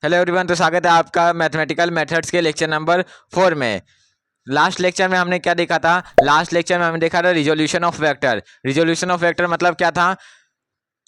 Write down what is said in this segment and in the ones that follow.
Hello everyone, तो स्वागत है आपका मैथमेटिकल मेथड्स के लेक्चर नंबर 4 में। लास्ट लेक्चर में हमने क्या देखा था? लास्ट लेक्चर में हमने देखा था resolution of vector. Resolution of vector मतलब क्या था?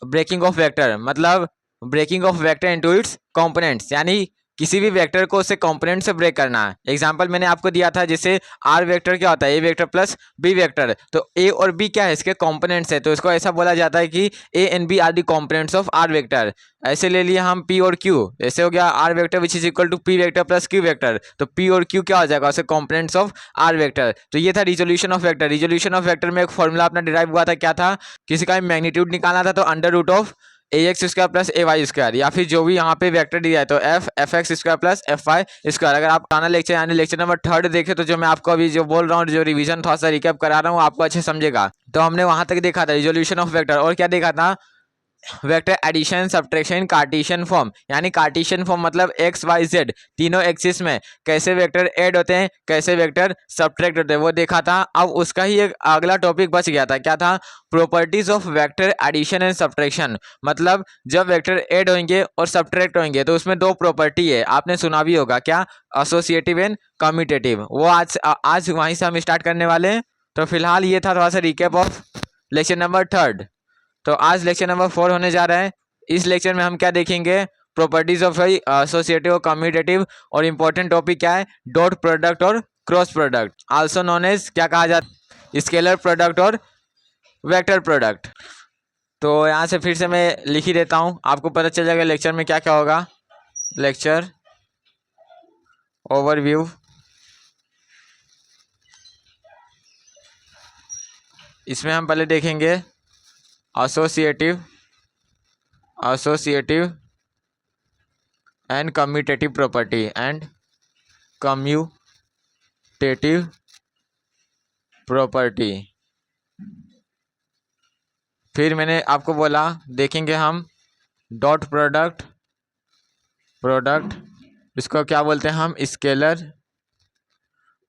ब्रेकिंग ऑफ वेक्टर मतलब breaking of vector into its components, यानी किसी भी वेक्टर को उससे कंपोनेंट से ब्रेक करना। एग्जांपल मैंने आपको दिया था, जैसे आर वेक्टर क्या होता है? A vector plus B vector. तो ए और बी क्या है? इसके कंपोनेंट्स है, तो इसको ऐसा बोला जाता है कि A and B are the components of R vector. ऐसे ले लिए हम पी और क्यू, ऐसे हो गया R vector which is equal to P vector plus Q vector. तो पी और क्यू क्या हो जाएगा? उसके कंपोनेंट्स ऑफ आर वेक्टर। तो ये था resolution of vector. Resolution of vector में एक फॉर्मूला अपना डिराइव हुआ था, क्या था? किसी का मैग्नीट्यूड निकालना था तो under root of A X square plus A Y square, या फिर जो भी यहाँ पे वेक्टर दिया है तो F X square plus F Y square. अगर आप आना लेक्चर यानी लेक्चर नंबर 3 देखे तो जो मैं आपको अभी जो बोल रहा हूँ, जो रिवीजन थोड़ा सा रिकैप करा रहा हूँ, आपको अच्छे समझेगा। तो हमने वहां तक देखा था रिजोल्यूशन ऑफ वेक्टर, और क्या देखा था? Vector addition, subtraction, cartesian form. यानी कार्टेशियन फॉर्म मतलब एक्स वाई जेड तीनों एक्सिस में कैसे वेक्टर ऐड होते हैं, कैसे वेक्टर सब्ट्रैक्ट होते हैं, वो देखा था। अब उसका ही एक अगला टॉपिक बच गया था, क्या था? Properties of vector addition and subtraction. मतलब जब वेक्टर ऐड होंगे और सब्ट्रैक्ट होंगे तो उसमें दो प्रॉपर्टी है, आपने सुना भी होगा, क्या? Associative and commutative. वो आज वहीं से हम स्टार्ट करने वाले हैं। तो फिलहाल ये था थोड़ा सा रिकैप ऑफ लेक्चर नंबर 3। तो आज लेक्चर नंबर 4 होने जा रहा है। इस लेक्चर में हम क्या देखेंगे? प्रॉपर्टीज ऑफ एसोसिएटिव और कम्यूटेटिव, और इंपॉर्टेंट टॉपिक क्या है? डॉट प्रोडक्ट और cross product, also known as क्या कहा जाता है? स्केलर प्रोडक्ट और वेक्टर प्रोडक्ट। तो यहाँ से फिर से मैं लिख ही देता हूँ, आपको पता चल जाएगा लेक्चर में क्या क्या होगा। लेक्चर ओवरव्यू, इसमें हम पहले देखेंगे associative and commutative property and commutative property. फिर मैंने आपको बोला देखेंगे हम डॉट प्रोडक्ट, इसको क्या बोलते हैं हम? Scalar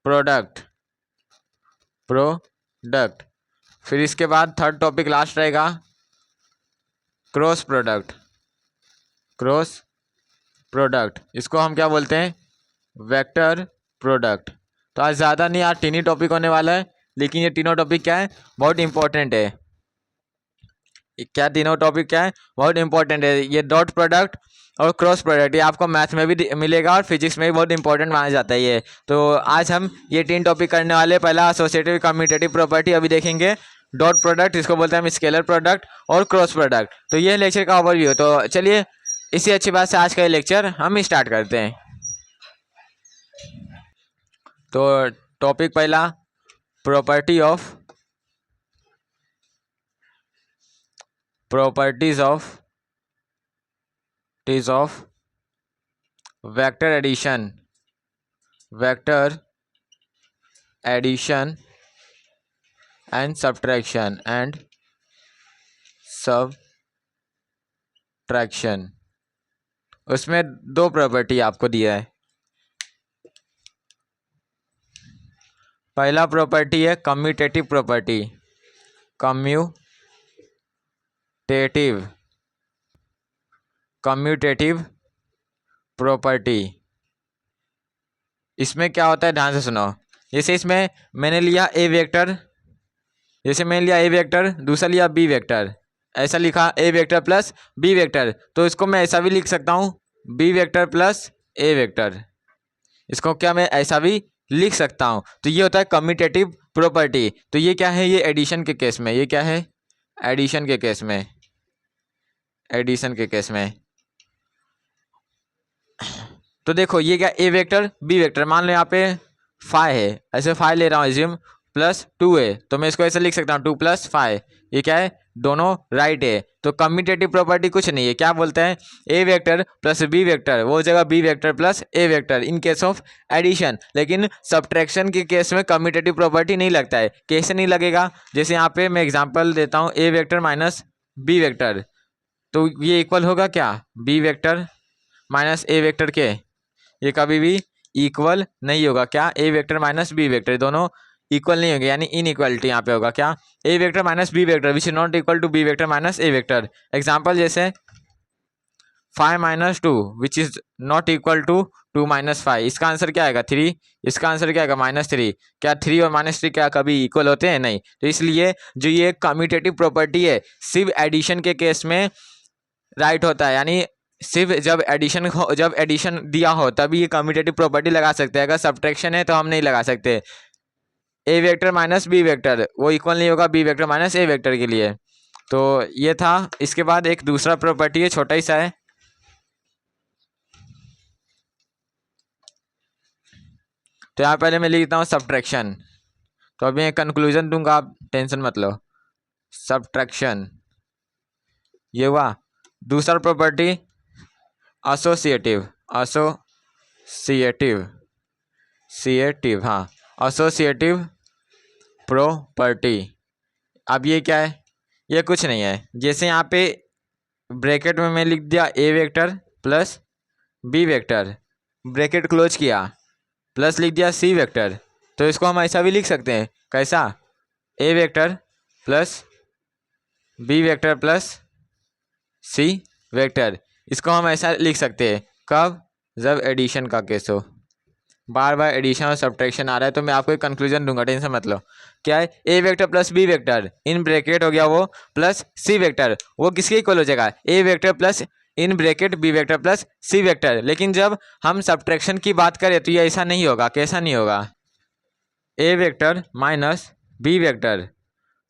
product. फिर इसके बाद थर्ड टॉपिक लास्ट रहेगा क्रॉस प्रोडक्ट, इसको हम क्या बोलते हैं? Vector product. तो आज ज़्यादा नहीं, आज 3 ही टॉपिक होने वाला है, लेकिन ये तीनों टॉपिक क्या है? बहुत इंपॉर्टेंट है। क्या तीनों टॉपिक क्या है? बहुत इंपॉर्टेंट है। ये डॉट प्रोडक्ट और क्रॉस प्रोडक्ट, ये आपको मैथ में भी मिलेगा और फिजिक्स में भी बहुत इंपॉर्टेंट माना जाता है ये। तो आज हम ये 3 टॉपिक करने वाले। पहला एसोसिएटिव कम्यूटेटिव प्रॉपर्टी अभी देखेंगे, डॉट प्रोडक्ट इसको बोलते हैं हम स्केलर प्रोडक्ट, और क्रॉस प्रोडक्ट। तो ये लेक्चर का ओवरव्यू। तो चलिए इसी अच्छी बात से आज का ये लेक्चर हम स्टार्ट करते हैं। तो टॉपिक पहला, properties of vector addition and subtraction उसमें 2 प्रॉपर्टी आपको दिया है। पहला प्रॉपर्टी है कम्यूटेटिव प्रॉपर्टी, कम्यूटेटिव प्रॉपर्टी। इसमें क्या होता है, ध्यान से सुनो। जैसे इसमें मैंने लिया ए वेक्टर, दूसरा लिया बी वेक्टर, ऐसा लिखा ए वेक्टर प्लस बी वेक्टर। तो इसको मैं ऐसा भी लिख सकता हूँ, B vector plus A vector. इसको क्या मैं ऐसा भी लिख सकता हूँ। तो ये होता है कम्यूटेटिव प्रॉपर्टी। तो ये क्या है? ये एडिशन के केस में। ये क्या है? एडिशन के केस में। तो देखो ये क्या? ए वेक्टर बी वेक्टर, मान लो यहाँ पे फाइव है, ऐसे फाइव ले रहा हूँ एज्यूम, प्लस 2 है, तो मैं इसको ऐसे लिख सकता हूँ 2 + 5। ये क्या है? दोनों राइट है। तो कम्यूटेटिव प्रॉपर्टी कुछ नहीं है, क्या बोलते हैं? A vector plus B vector, वो जगह B vector plus A vector in case of addition. लेकिन सब्ट्रैक्शन के केस में कम्यूटेटिव प्रॉपर्टी नहीं लगता है। कैसे नहीं लगेगा? जैसे यहाँ पे मैं एग्जाम्पल देता हूँ, A vector minus B vector, तो ये इक्वल होगा क्या? B vector minus A vector के। ये कभी भी इक्वल नहीं होगा। क्या? A vector minus B vector दोनों इक्वल नहीं होंगे, यानी इनइक्वालिटी यहाँ पे होगा। क्या? A vector minus B vector which is not equal to B vector minus A vector. Example जैसे 5 minus 2 which is not equal to 2 minus 5। इसका आंसर क्या आएगा 3। इसका आंसर क्या आएगा -3। क्या 3 और -3 क्या कभी इक्वल होते हैं? नहीं। तो इसलिए जो ये कम्यूटेटिव प्रॉपर्टी है सिर्फ एडिशन के केस में राइट होता है, यानी सिर्फ जब एडिशन दिया हो तभी ये कम्यूटेटिव प्रॉपर्टी लगा सकते हैं। अगर सब्ट्रैक्शन है तो हम नहीं लगा सकते। ए वेक्टर माइनस बी वेक्टर वो इक्वल नहीं होगा B vector minus A vector के लिए। तो ये था। इसके बाद एक दूसरा प्रॉपर्टी है, छोटा ही सा है। तो यहाँ पहले मैं लिखता हूँ सब्ट्रैक्शन। तो अभी मैं कंक्लूजन दूंगा, आप टेंशन मत लो। सब्ट्रैक्शन ये हुआ। दूसरा प्रॉपर्टी एसोसिएटिव हाँ, एसोसिएटिव प्रॉपर्टी। अब ये क्या है? ये कुछ नहीं है। जैसे यहाँ पे ब्रैकेट में मैं लिख दिया A vector plus B vector, bracket close किया, प्लस लिख दिया सी वेक्टर। तो इसको हम ऐसा भी लिख सकते हैं। कैसा? A vector plus B vector plus C vector. इसको हम ऐसा लिख सकते हैं। कब? जब एडिशन का केस हो। बार बार एडिशन और सब्ट्रैक्शन आ रहा है तो मैं आपको एक कंक्लूजन दूंगा, टेंशन मत लो। क्या है? A vector plus B vector in bracket हो गया वो प्लस सी वेक्टर, वो किसके इक्वल हो जाएगा? A vector plus in bracket B vector plus C vector. लेकिन जब हम सब्ट्रैक्शन की बात करें तो ये ऐसा नहीं होगा। कैसा नहीं होगा? A vector minus B vector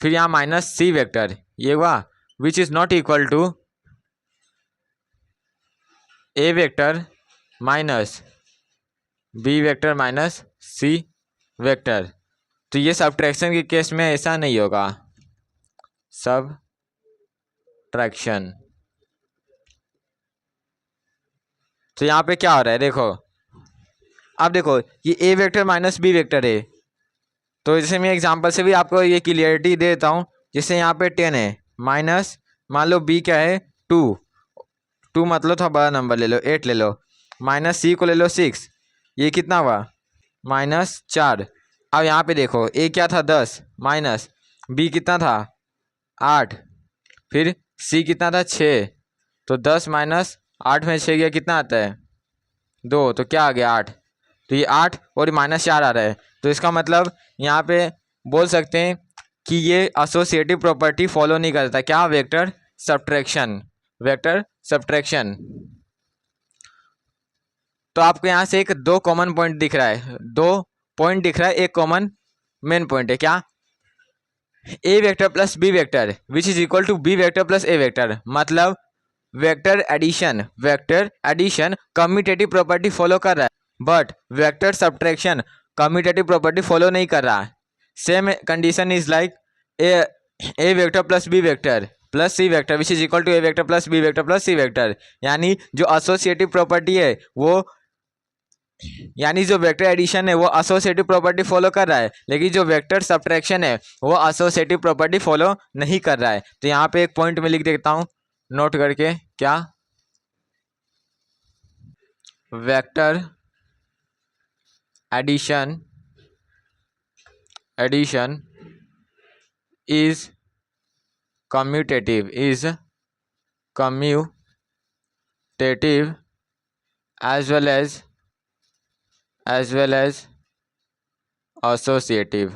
फिर यहाँ माइनस सी वेक्टर, ये हुआ which is not equal to A vector minus B vector minus C vector. तो ये सब्ट्रैक्शन के केस में ऐसा नहीं होगा। सब्ट्रैक्शन तो यहाँ पे क्या हो रहा है देखो। अब देखो ये ए वेक्टर माइनस बी वेक्टर है। तो जैसे मैं एग्जांपल से भी आपको ये क्लियरिटी दे देता हूँ। जैसे यहाँ पे 10 है माइनस, मान लो बी क्या है 2 मतलब थोड़ा बड़ा नंबर ले लो 8 ले लो, माइनस सी को ले लो 6, ये कितना हुआ -4। अब यहाँ पे देखो ए क्या था 10 माइनस बी कितना था 8, फिर सी कितना था 6। तो 10 माइनस 8 में 6 गया कितना आता है 2, तो क्या आ गया 8। तो ये 8 और -4 आ रहा है। तो इसका मतलब यहाँ पे बोल सकते हैं कि ये एसोसिएटिव प्रॉपर्टी फॉलो नहीं करता। क्या? Vector subtraction. तो आपको यहाँ से एक 2 कॉमन पॉइंट दिख रहा है, 2 पॉइंट दिख रहा है, एक कॉमन मेन पॉइंट है। क्या? A vector plus B vector which is equal to B vector plus A vector. मतलब vector addition commutative property follow कर रहा है, but vector subtraction commutative property follow नहीं कर रहा है। Same condition is like A vector plus B vector plus C vector which is equal to A vector plus B vector plus C vector. यानी जो associative property है वो, यानी जो वेक्टर एडिशन है वो एसोसिएटिव प्रॉपर्टी फॉलो कर रहा है, लेकिन जो वेक्टर सब्ट्रैक्शन है वो एसोसिएटिव प्रॉपर्टी फॉलो नहीं कर रहा है। तो यहाँ पे एक पॉइंट में लिख देता हूँ नोट करके। क्या? Vector addition is commutative as well as associative।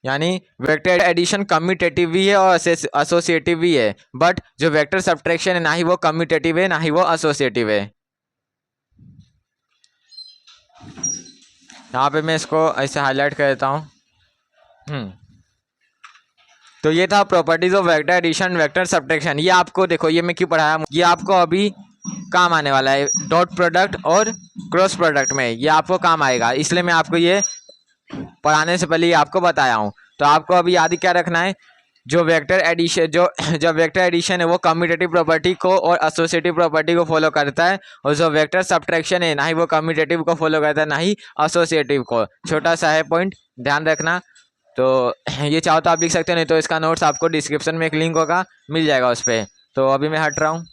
यानी वेक्टर एडिशन कम्यूटेटिव भी है और एसोसिएटिव भी है, बट जो वेक्टर सब्ट्रैक्शन है ना ही वो कम्यूटेटिव है ना ही वो एसोसिएटिव है। यहाँ पे मैं इसको ऐसे हाईलाइट कर देता हूँ। तो ये था properties of vector addition vector subtraction. ये आपको देखो, ये मैं क्यों पढ़ाया, ये आपको अभी काम आने वाला है डॉट प्रोडक्ट और क्रॉस प्रोडक्ट में, ये आपको काम आएगा, इसलिए मैं आपको ये पढ़ाने से पहले ये आपको बताया हूँ। तो आपको अभी याद क्या रखना है, जो वेक्टर एडिशन है वो कम्यूटेटिव प्रॉपर्टी को और एसोसिएटिव प्रॉपर्टी को फॉलो करता है, और जो वेक्टर सब्ट्रैक्शन है ना ही वो कम्यूटेटिव को फॉलो करता है ना ही एसोसिएटिव को। छोटा सा है पॉइंट, ध्यान रखना। तो ये चाहो तो आप लिख सकते हो, नहीं तो इसका नोट्स आपको डिस्क्रिप्शन में एक लिंक होगा, मिल जाएगा उस पर। तो अभी मैं हट रहा हूँ।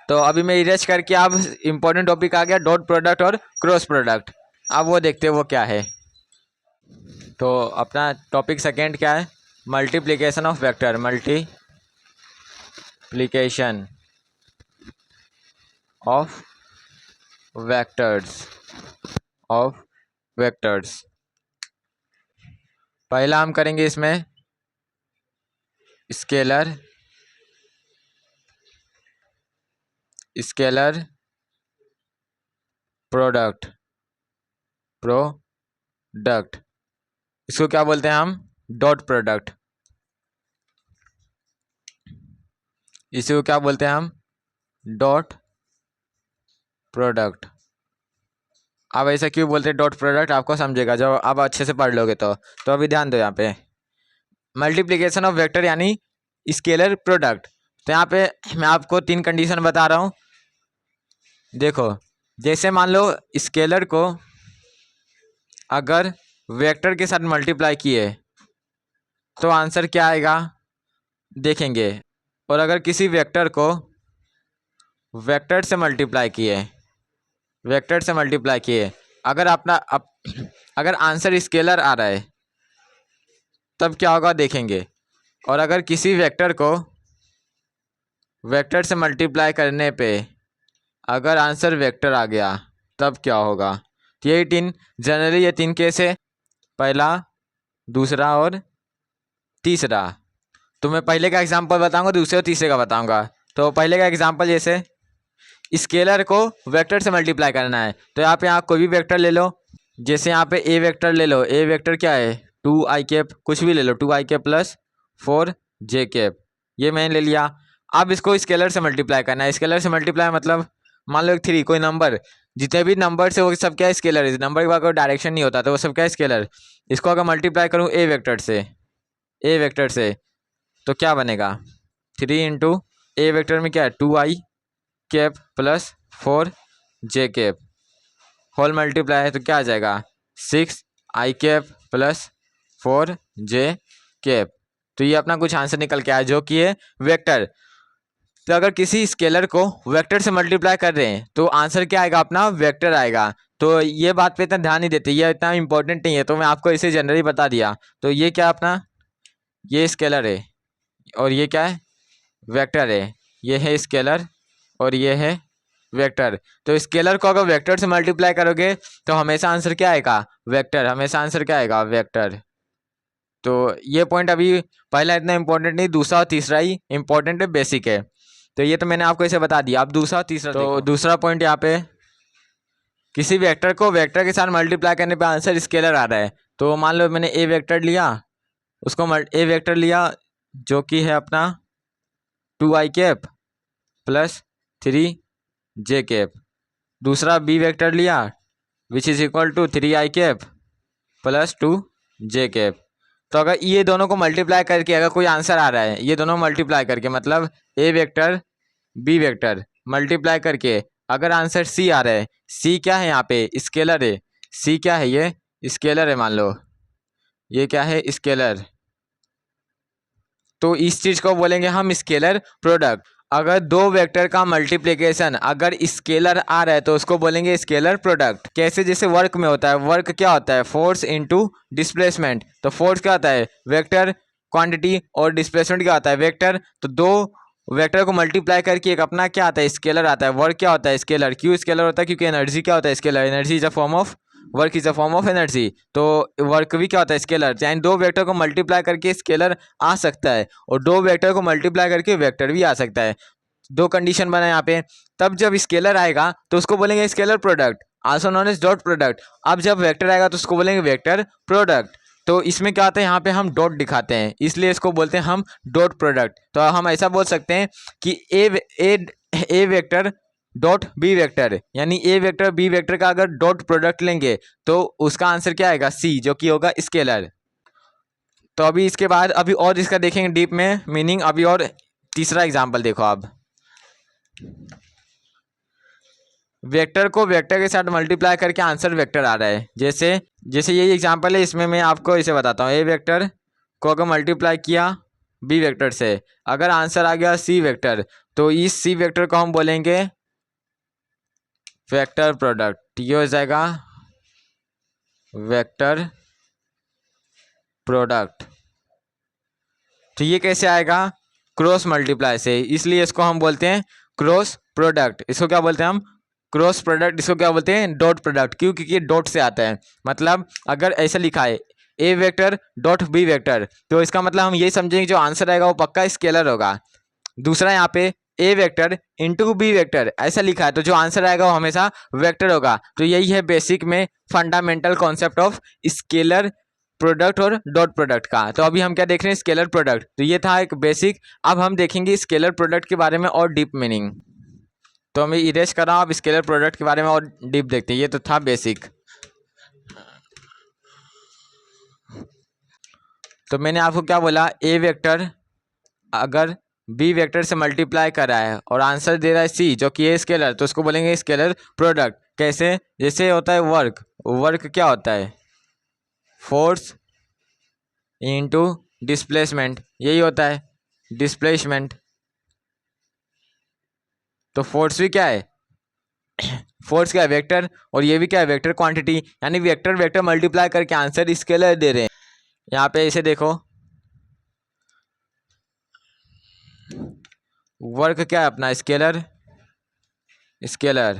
तो अभी मैं इरेज करके अब इम्पोर्टेंट टॉपिक आ गया डॉट प्रोडक्ट और क्रॉस प्रोडक्ट। अब वो देखते हैं वो क्या है। तो अपना टॉपिक सेकेंड क्या है, multiplication of vector, multiplication of vectors. पहला हम करेंगे इसमें स्केलर प्रोडक्ट। इसको क्या बोलते हैं हम? Dot product. इसको क्या बोलते हैं हम? Dot product. अब ऐसा क्यों बोलते हैं डॉट प्रोडक्ट, आपको समझेगा जब आप अच्छे से पढ़ लोगे तो अभी ध्यान दो। यहाँ पे मल्टीप्लिकेशन ऑफ वेक्टर यानी स्केलर प्रोडक्ट। तो यहाँ पे मैं आपको 3 कंडीशन बता रहा हूँ। देखो, जैसे मान लो स्केलर को अगर वेक्टर के साथ मल्टीप्लाई किए तो आंसर क्या आएगा देखेंगे। और अगर किसी वेक्टर को वेक्टर से मल्टीप्लाई किए अगर आंसर स्केलर आ रहा है तब क्या होगा देखेंगे। और अगर किसी वेक्टर को वेक्टर से मल्टीप्लाई करने पे अगर आंसर वेक्टर आ गया तब क्या होगा। तो ये 3 केस है, पहला, दूसरा और तीसरा। तो मैं पहले का एग्जांपल बताऊंगा, दूसरे और तीसरे का बताऊंगा। तो पहले का एग्जांपल, जैसे स्केलर को वेक्टर से मल्टीप्लाई करना है तो यहाँ पे आप कोई भी वेक्टर ले लो। जैसे यहाँ पे ए वेक्टर ले लो। ए वेक्टर क्या है? 2i कैप, कुछ भी ले लो, 2i cap plus 4j cap, ये मैंने ले लिया। अब इसको स्केलर से मल्टीप्लाई करना है। स्केलर से मल्टीप्लाई मतलब मान लो 3, कोई नंबर, जितने भी नंबर से वो सब क्या है स्केलर है। नंबर के बाद कोई डायरेक्शन नहीं होता तो वो सब क्या है स्केलर। इसको अगर मल्टीप्लाई करूँ ए वेक्टर से तो क्या बनेगा? 3 इंटू ए वेक्टर में क्या है? 2i cap plus 4j cap whole multiply है तो क्या आ जाएगा? 6i cap plus 4j cap. तो ये अपना कुछ आंसर निकल के आया जो कि है वेक्टर। तो अगर किसी स्केलर को वेक्टर से मल्टीप्लाई कर रहे हैं तो आंसर क्या आएगा? अपना वेक्टर आएगा। तो ये बात पे इतना ध्यान नहीं देते, ये इतना इंपॉर्टेंट नहीं है, तो मैं आपको इसे जनरली बता दिया। तो ये क्या अपना, ये स्केलर है और ये क्या है? वेक्टर है। ये है स्केलर और ये है वेक्टर। तो स्केलर को अगर वेक्टर से मल्टीप्लाई करोगे तो हमेशा आंसर क्या आएगा? वेक्टर। हमेशा आंसर क्या आएगा? वेक्टर। तो ये पॉइंट अभी पहला इतना इंपॉर्टेंट नहीं, दूसरा और तीसरा ही इंपॉर्टेंट है, बेसिक है। तो ये तो मैंने आपको इसे बता दिया। अब दूसरा और तीसरा तो दूसरा पॉइंट यहाँ पे, किसी वेक्टर को वेक्टर के साथ मल्टीप्लाई करने पे आंसर स्केलर आ रहा है। तो मान लो मैंने ए वेक्टर लिया, ए वेक्टर लिया जो कि है अपना 2i cap plus 3j cap. दूसरा बी वेक्टर लिया which is equal to 3i cap plus 2j cap. तो अगर ये दोनों को मल्टीप्लाई करके अगर कोई आंसर आ रहा है, ये दोनों मल्टीप्लाई करके मतलब ए वेक्टर बी वेक्टर मल्टीप्लाई करके अगर आंसर सी आ रहा है, सी क्या है यहाँ पे? स्केलर है। सी क्या है? ये स्केलर है। मान लो ये क्या है? स्केलर। तो इस चीज को बोलेंगे हम स्केलर प्रोडक्ट। अगर दो वेक्टर का मल्टीप्लिकेशन अगर स्केलर आ रहा है तो उसको बोलेंगे स्केलर प्रोडक्ट। कैसे? जैसे वर्क में होता है, वर्क क्या होता है? Force into displacement. तो फोर्स क्या होता है? वेक्टर क्वांटिटी, और डिस्प्लेसमेंट क्या होता है? वेक्टर। तो दो वेक्टर को मल्टीप्लाई करके एक अपना क्या आता है? स्केलर आता है। वर्क क्या होता है? स्केलर। क्यों स्केलर होता है? क्योंकि एनर्जी क्या होता है? Scalar. Energy is a form of work, is a form of energy. तो वर्क भी क्या होता है? स्केलर। यानी दो वेक्टर को मल्टीप्लाई करके स्केलर आ सकता है और दो वेक्टर को मल्टीप्लाई करके वेक्टर भी आ सकता है। दो कंडीशन बना यहाँ पे। तब जब स्केलर आएगा तो उसको बोलेंगे scalar product, also known as dot product. अब जब वेक्टर आएगा तो उसको बोलेंगे वेक्टर प्रोडक्ट। तो इसमें क्या होता है? यहाँ पे हम डॉट दिखाते हैं, इसलिए इसको बोलते हैं हम डॉट प्रोडक्ट। तो हम ऐसा बोल सकते हैं कि ए वेक्टर डॉट बी वेक्टर, यानी ए वेक्टर बी वेक्टर का अगर डॉट प्रोडक्ट लेंगे तो उसका आंसर क्या आएगा? सी, जो कि होगा स्केलर। तो अभी इसके बाद अभी और इसका देखेंगे डीप में मीनिंग। अभी और तीसरा एग्जाम्पल देखो आप। वेक्टर को वेक्टर के साथ मल्टीप्लाई करके आंसर वेक्टर आ रहा है। जैसे जैसे यही एग्जांपल है, इसमें मैं आपको इसे बताता हूँ। ए वेक्टर को अगर मल्टीप्लाई किया बी वेक्टर से, अगर आंसर आ गया सी वेक्टर, तो इस सी वेक्टर को हम बोलेंगे वेक्टर प्रोडक्ट। ये हो जाएगा वेक्टर प्रोडक्ट। तो ये कैसे आएगा, क्रॉस मल्टीप्लाई से, इसलिए इसको हम बोलते हैं क्रॉस प्रोडक्ट। इसको क्या बोलते हैं हम, क्रॉस प्रोडक्ट। इसको क्या बोलते हैं, डॉट प्रोडक्ट। क्यों, क्योंकि ये डॉट से आता है। मतलब अगर ऐसा लिखा है A vector dot B vector, तो इसका मतलब हम यही समझेंगे जो आंसर आएगा वो पक्का स्केलर होगा। दूसरा यहाँ पे ए वेक्टर इंटू बी वेक्टर ऐसा लिखा है, तो जो आंसर आएगा वो हमेशा वेक्टर होगा। तो यही है बेसिक में fundamental concept of scalar product और डॉट प्रोडक्ट का। तो अभी हम क्या देख रहे हैं, स्केलर प्रोडक्ट। तो ये था एक बेसिक। अब हम देखेंगे स्केलर प्रोडक्ट के बारे में और डीप मीनिंग। तो मैं इरेज कर रहा हूँ, अब स्केलर प्रोडक्ट के बारे में और डीप देखते हैं। ये तो था बेसिक। तो मैंने आपको क्या बोला, ए वेक्टर अगर बी वेक्टर से मल्टीप्लाई कर रहा है और आंसर दे रहा है सी जो कि है स्केलर, तो उसको बोलेंगे स्केलर प्रोडक्ट। कैसे, जैसे होता है वर्क, वर्क क्या होता है, फोर्स इनटू डिस्प्लेसमेंट, यही होता है डिस्प्लेसमेंट। तो फोर्स भी क्या है, फोर्स क्या है, वेक्टर, और ये भी क्या है, वेक्टर क्वांटिटी। यानी वेक्टर वेक्टर मल्टीप्लाई करके आंसर स्केलर दे रहे हैं। यहाँ पे इसे देखो, वर्क क्या है अपना, स्केलर, स्केलर,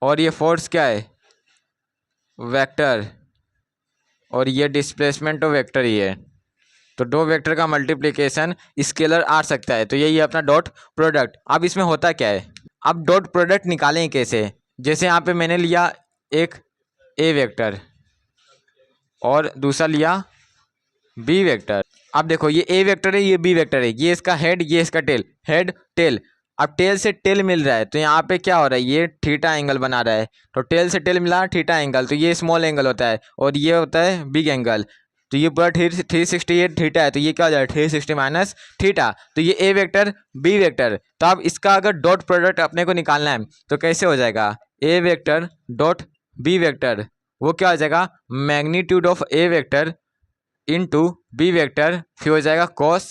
और ये फोर्स क्या है, वेक्टर, और ये डिस्प्लेसमेंट तो वेक्टर ही है। तो दो वेक्टर का मल्टीप्लिकेशन स्केलर आ सकता है। तो यही है अपना डॉट प्रोडक्ट। अब इसमें होता क्या है, अब डॉट प्रोडक्ट निकालें कैसे। जैसे यहाँ पे मैंने लिया एक ए वेक्टर और दूसरा लिया बी वेक्टर। अब देखो ये ए वेक्टर है, ये बी वेक्टर है, ये इसका हेड, ये इसका टेल, हेड टेल। अब टेल से टेल मिल रहा है, तो यहाँ पे क्या हो रहा है, ये थीटा एंगल बना रहा है। तो टेल से टेल मिला थीटा एंगल, तो ये स्मॉल एंगल होता है और ये होता है बिग एंगल। तो ये पूरा 360 थीटा है, तो ये क्या हो जाएगा 360 माइनस थीटा। तो ये ए वेक्टर बी वेक्टर। तो अब इसका अगर डॉट प्रोडक्ट अपने को निकालना है तो कैसे हो जाएगा, A vector dot B vector, वो क्या हो जाएगा, magnitude of A vector into B vector, फिर हो जाएगा कॉस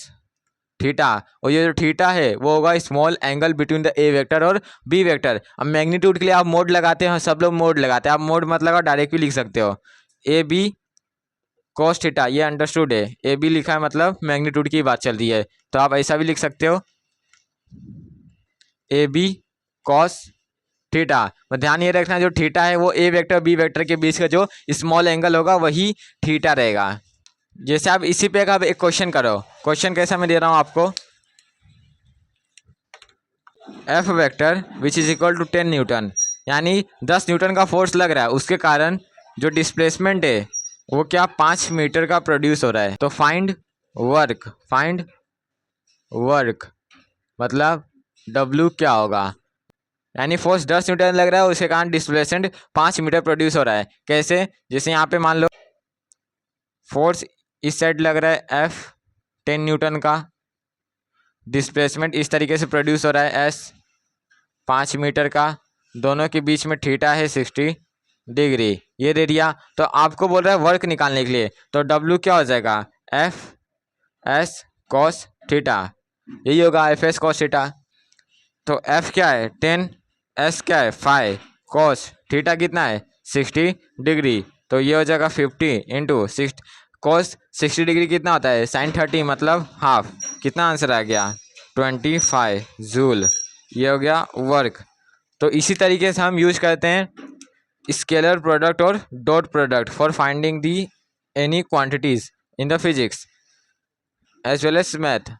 थीटा। और ये जो थीटा है वो होगा small angle between the A vector और बी वेक्टर। अब मैग्नीट्यूड के लिए आप मोड लगाते हो, सब लोग मोड लगाते हैं, आप मोड मत लगाओ, डायरेक्ट भी लिख सकते हो ए बी कॉस थीटा, ये अंडरस्टूड है। ए बी लिखा है मतलब मैग्नीट्यूड की बात चल रही है, तो आप ऐसा भी लिख सकते हो ए बी कॉस थीटा। तो ध्यान ये रखना जो थीटा है वो ए वेक्टर बी वेक्टर के बीच का जो स्मॉल एंगल होगा वही थीटा रहेगा। जैसे आप इसी पे का एक क्वेश्चन करो, क्वेश्चन कैसा मैं दे रहा हूँ आपको, F vector which is equal to 10 newton, यानी 10 न्यूटन का फोर्स लग रहा है, उसके कारण जो डिस्प्लेसमेंट है वो क्या 5 मीटर का प्रोड्यूस हो रहा है। तो फाइंड वर्क, फाइंड वर्क मतलब डब्ल्यू क्या होगा, यानी फोर्स 10 न्यूटन लग रहा है, उसके कारण डिस्प्लेसमेंट 5 मीटर प्रोड्यूस हो रहा है। कैसे, जैसे यहाँ पे मान लो फोर्स इस साइड लग रहा है एफ 10 न्यूटन का, डिस्प्लेसमेंट इस तरीके से प्रोड्यूस हो रहा है एस 5 मीटर का, दोनों के बीच में थीटा है 60 डिग्री, ये दे दिया। तो आपको बोल रहा है वर्क निकालने के लिए, तो डब्ल्यू क्या हो जाएगा, एफ एस कॉस थीटा, यही होगा एफ एस कॉस थीटा। तो एफ क्या है 10, एस क्या है 5, कॉस थीटा कितना है 60 डिग्री, तो ये हो जाएगा 50 इंटू 6, कॉस 60 डिग्री कितना होता है साइन 30 मतलब हाफ, कितना आंसर आ गया 25 जूल, ये हो गया वर्क। तो इसी तरीके से हम यूज करते हैं स्केलर प्रोडक्ट और dot product for finding the any quantities in the physics as well as math.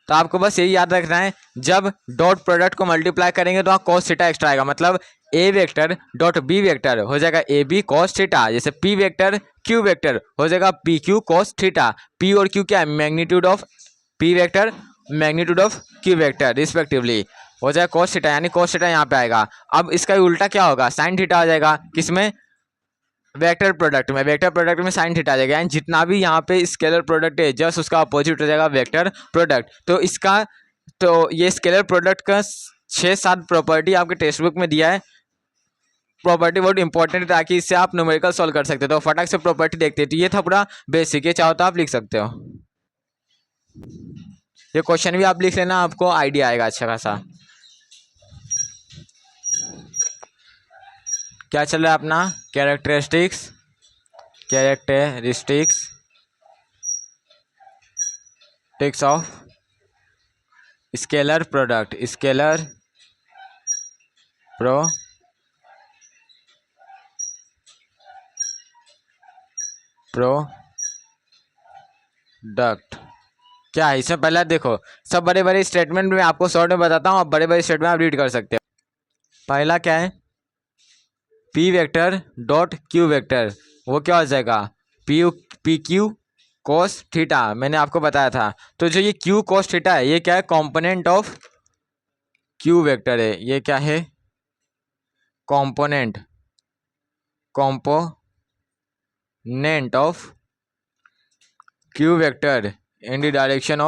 तो आपको बस यही याद रखना है, जब डॉट प्रोडक्ट को मल्टीप्लाई करेंगे तो वहाँ कॉस थीटा एक्स्ट्रा आएगा, मतलब ए वेक्टर डॉट बी वेक्टर हो जाएगा ए बी कॉस थीटा, जैसे पी वेक्टर क्यू वेक्टर हो जाएगा P Q cos theta. P और क्यू क्या है, magnitude of P vector magnitude of Q vector respectively, हो जाएगा कॉस थीटा, यानी कॉस थीटा यहाँ पे आएगा। अब इसका उल्टा क्या होगा, साइन थीटा आ जाएगा, किसमें, वेक्टर प्रोडक्ट में, वेक्टर प्रोडक्ट में साइन थीटा आ जाएगा, यानी जितना भी यहाँ पे स्केलर प्रोडक्ट है जस्ट उसका अपोजिट हो जाएगा वेक्टर प्रोडक्ट। तो इसका, तो ये स्केलर प्रोडक्ट का 6-7 प्रॉपर्टी आपके टेक्स्ट बुक में दिया है। प्रॉपर्टी बहुत इंपॉर्टेंट है ताकि इससे आप न्यूमेरिकल सॉल्व कर सकते हो। तो फटाक से प्रॉपर्टी देखते हैं। तो ये था पूरा बेसिक, ये चाहो तो आप लिख सकते हो, ये क्वेश्चन भी आप लिख लेना, आपको आइडिया आएगा अच्छा खासा। क्या चल रहा है अपना, characteristics, characteristics matrix of scalar product, scalar product क्या है इसमें? पहले देखो, सब बड़े बड़े स्टेटमेंट में आपको शॉर्ट में बताता हूँ, आप बड़े बड़े स्टेटमेंट आप रीड कर सकते हो। पहला क्या है? P vector dot Q vector, वो क्या हो जाएगा? पी क्यू कोस थीटा, मैंने आपको बताया था। तो जो ये क्यू कोस थीटा है, ये क्या है? कंपोनेंट ऑफ क्यू वेक्टर है। ये क्या है? Component of Q vector in the direction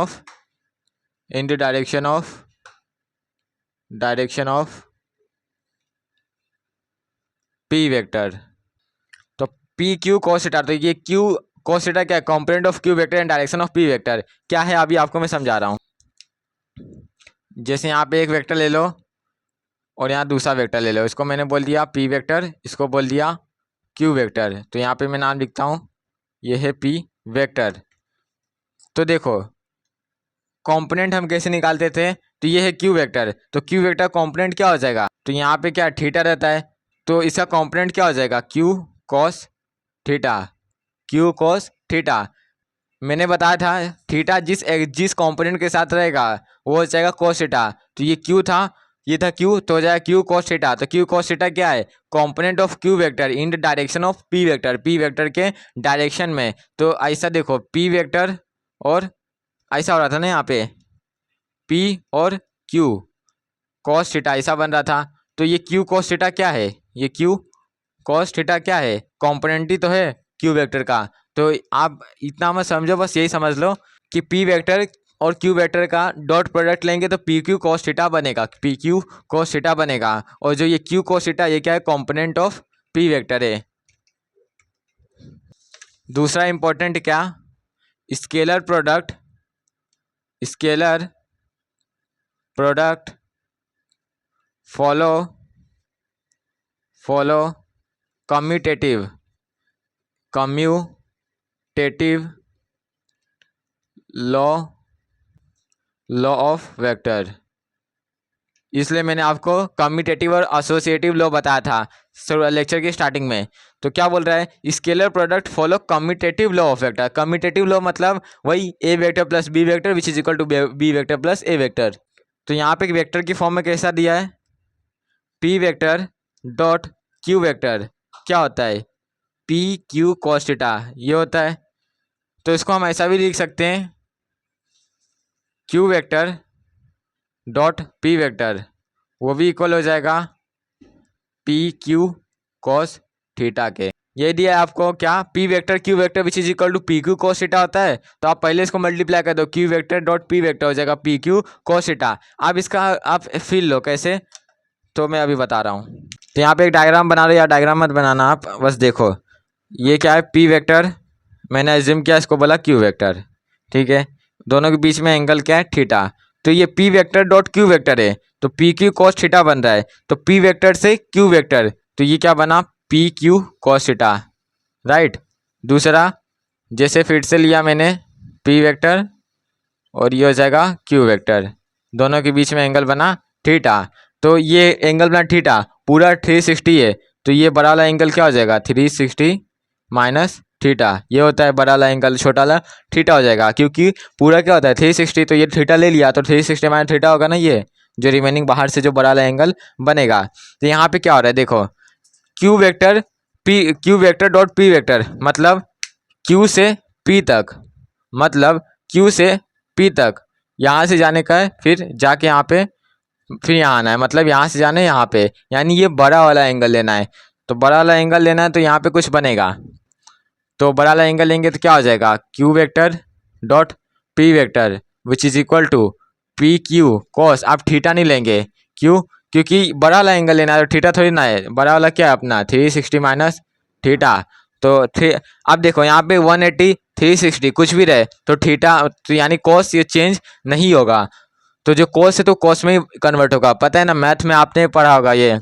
of p vector. तो पी क्यू cos थीटा, तो ये क्यू cos थीटा क्या है? Component of Q vector in direction of P vector. क्या है अभी आपको मैं समझा रहा हूँ। जैसे यहाँ पे एक वेक्टर ले लो और यहाँ दूसरा वेक्टर ले लो, इसको मैंने बोल दिया पी वेक्टर, इसको बोल दिया क्यू वेक्टर। तो यहाँ पे मैं नाम लिखता हूँ, ये है पी वेक्टर। तो देखो कंपोनेंट हम कैसे निकालते थे? तो ये है क्यू वेक्टर, तो क्यू वेक्टर कंपोनेंट क्या हो जाएगा? तो यहाँ पे क्या थीटा रहता है, तो इसका कंपोनेंट क्या हो जाएगा? Q cos theta, Q cos theta. मैंने बताया था थीटा जिस कंपोनेंट के साथ रहेगा वो हो जाएगा कॉस थीटा। तो ये क्यू था, ये था क्यू, तो हो जाएगा क्यू कॉस थीटा। तो क्यू कॉस थीटा क्या है? Component of Q vector in the direction of P vector, P vector के डायरेक्शन में। तो ऐसा देखो पी वेक्टर और ऐसा हो रहा था ना, यहाँ पे P और Q cos थीटा ऐसा बन रहा था। तो ये Q cos थीटा क्या है? ये Q cos थीटा क्या है? कंपोनेंट ही तो है Q वेक्टर का। तो आप इतना मत समझो, बस यही समझ लो कि P वेक्टर और Q वेक्टर का डॉट प्रोडक्ट लेंगे तो PQ cos थीटा बनेगा, PQ cos थीटा बनेगा। और जो ये Q cos थीटा ये क्या है? कंपोनेंट ऑफ P वेक्टर है। दूसरा इंपॉर्टेंट क्या? Scalar product follow commutative law of vector. इसलिए मैंने आपको कम्यूटेटिव और एसोसिएटिव लॉ बताया था लेक्चर की स्टार्टिंग में। तो क्या बोल रहा है? Scalar product follow commutative law of vector. Commutative law मतलब वही A vector plus B vector which is equal to B vector plus A vector. तो यहाँ पे एक वेक्टर की फॉर्म में कैसा दिया है? P vector dot Q vector क्या होता है? पी क्यू कॉस थीटा ये होता है। तो इसको हम ऐसा भी लिख सकते हैं, Q vector dot P vector, वो भी इक्वल हो जाएगा पी क्यू कॉस थीटा के। ये दिया है आपको क्या? P vector Q vector which is equal to P Q cos theta होता है। तो आप पहले इसको मल्टीप्लाई कर दो, Q vector dot P vector हो जाएगा पी क्यू कॉस थीटा। अब इसका आप फील लो कैसे, तो मैं अभी बता रहा हूँ। तो यहाँ पे एक डायग्राम बना लो, या डायग्राम मत बनाना आप, बस देखो ये क्या है? पी वेक्टर, मैंने एज्यूम किया, इसको बोला क्यू वेक्टर, ठीक है। दोनों के बीच में एंगल क्या है? थीटा। तो ये P vector dot Q vector है, तो पी क्यू कॉस थीटा बन रहा है। तो पी वेक्टर से क्यू वेक्टर, तो ये क्या बना? P Q cos theta, right. दूसरा जैसे फिर से लिया मैंने पी वेक्टर और ये हो जाएगा क्यू वेक्टर, दोनों के बीच में एंगल बना थीटा। तो ये एंगल बना थीटा, पूरा 360 है, तो ये बड़ा वाला एंगल क्या हो जाएगा? 360 माइनस थीटा। ये होता है बड़ा वाला एंगल, छोटा वाला थीटा हो जाएगा, क्योंकि पूरा क्या होता है 360, तो ये थीटा ले लिया तो 360 माइनस थीटा होगा ना, ये जो रिमेनिंग बाहर से जो बड़ा वाला एंगल बनेगा। तो यहाँ पे क्या हो रहा है देखो, Q vector dot P vector मतलब क्यू से पी तक, मतलब क्यू से पी तक यहाँ से जाने का है, फिर जाके यहाँ पे फिर यहाँ आना है, मतलब यहाँ से जाना है यहाँ पे, यानी ये बड़ा वाला एंगल लेना है। तो बड़ा वाला एंगल लेना है तो यहाँ पे कुछ बनेगा, तो बड़ा वाला एंगल लेंगे तो क्या हो जाएगा? Q vector dot P vector which is equal to P Q cos. आप थीटा नहीं लेंगे, क्यों? क्योंकि बड़ा वाला एंगल लेना है तो थीटा थोड़ी ना है, बड़ा वाला क्या है अपना 360 माइनस थीटा। तो अब देखो यहाँ पे 180 360 कुछ भी रहे तो थीटा, तो यानी कॉस ये चेंज नहीं होगा। तो जो कॉस है तो कॉस में ही कन्वर्ट होगा, पता है ना, मैथ में आपने पढ़ा होगा ये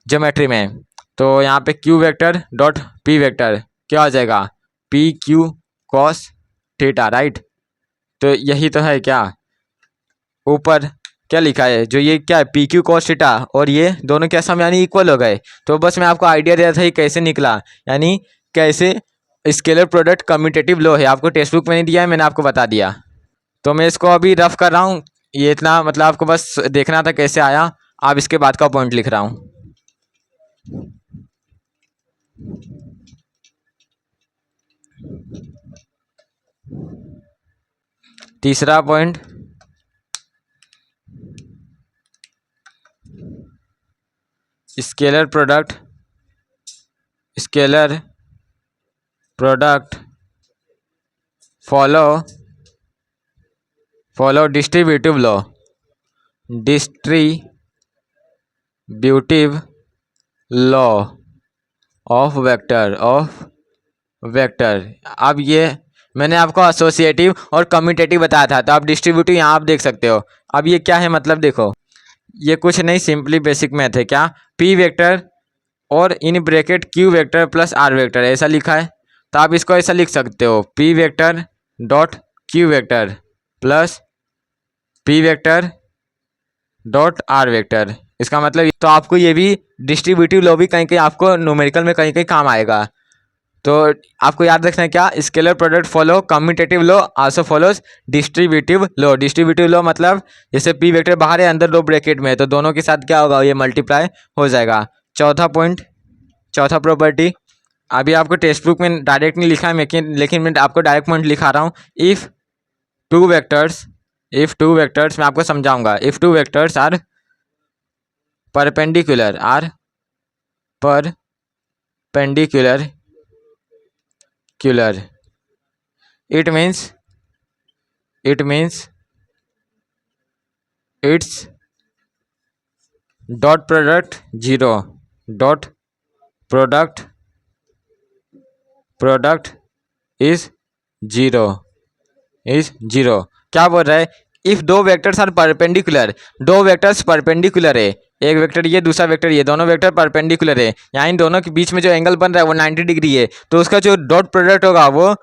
ज्योमेट्री में। तो यहाँ पे Q vector dot P vector क्या हो जाएगा? P Q cos theta, right. तो यही तो है क्या, ऊपर क्या लिखा है, जो ये क्या है पी क्यू कॉस थीटा, और ये दोनों क्या सम यानी इक्वल हो गए। तो बस मैं आपको आइडिया दे रहा था ये कैसे निकला, यानी कैसे स्केलर प्रोडक्ट कम्यूटेटिव लॉ है, आपको टेक्स्ट बुक में नहीं दिया है, मैंने आपको बता दिया। तो मैं इसको अभी रफ कर रहा हूँ, ये इतना मतलब आपको बस देखना था कैसे आया। आप इसके बाद का पॉइंट लिख रहा हूँ। तीसरा point, scalar product, scalar product follow distributive law, distributive law of vector. अब ये मैंने आपको एसोसिएटिव और कम्यूटेटिव बताया था, तो आप डिस्ट्रीब्यूटिव यहाँ आप देख सकते हो। अब ये क्या है, मतलब देखो ये कुछ नहीं, सिंपली बेसिक मैथ है। क्या, पी वेक्टर और in bracket Q vector plus R vector ऐसा लिखा है, तो आप इसको ऐसा लिख सकते हो, P vector dot Q vector plus P vector dot are vector. इसका मतलब तो आपको ये भी डिस्ट्रीब्यूटिव लॉ भी कहीं कहीं आपको न्यूमेरिकल में कहीं कहीं काम आएगा। तो आपको याद रखना है क्या, scalar product follow commutative law also follows distributive law. Distributive law मतलब जैसे पी वेक्टर बाहर है अंदर दो ब्रैकेट में है, तो दोनों के साथ क्या होगा, ये मल्टीप्लाई हो जाएगा। चौथा पॉइंट, चौथा प्रॉपर्टी, अभी आपको टेक्स्ट बुक में डायरेक्ट नहीं लिखा है, लेकिन मैं आपको डायरेक्ट पॉइंट लिखा रहा हूँ। इफ़ टू वेक्टर्स मैं आपको समझाऊंगा, if two vectors are perpendicular it means its dot product is zero. क्या बोल रहा है, इफ दो वेक्टर्स आर परपेंडिकुलर, दो वेक्टर्स परपेंडिकुलर है, एक वेक्टर ये दूसरा वेक्टर ये, दोनों वेक्टर परपेंडिकुलर है, यहाँ इन दोनों के बीच में जो एंगल बन रहा है वो 90 डिग्री है, तो उसका जो डॉट प्रोडक्ट होगा वो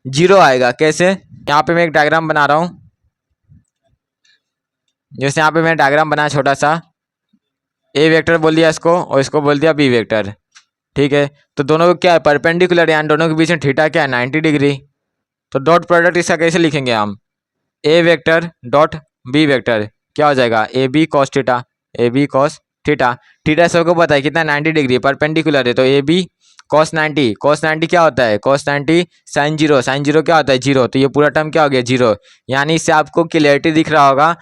जीरो आएगा। कैसे, यहाँ पे मैं एक डायग्राम बना रहा हूँ, जैसे यहाँ पे मैं डायग्राम बनाया छोटा सा, ए वेक्टर बोल दिया इसको और इसको बोल दिया बी वेक्टर, ठीक है। तो दोनों को क्या है, परपेंडिकुलर है, दोनों के बीच में थीटा क्या है, 90 डिग्री। तो डॉट प्रोडक्ट इसका कैसे लिखेंगे हम, A vector dot B vector क्या हो जाएगा, A B cos theta, A B cos theta. Theta सबको पता है कितना, 90 डिग्री, परपेंडिकुलर है, तो ए बी कॉस 90, कॉस 90 क्या होता है, cos 90 sine zero, sine zero क्या होता है, जीरो, तो ये पूरा टर्म क्या हो गया, जीरो। यानी इससे आपको क्लियरिटी दिख रहा होगा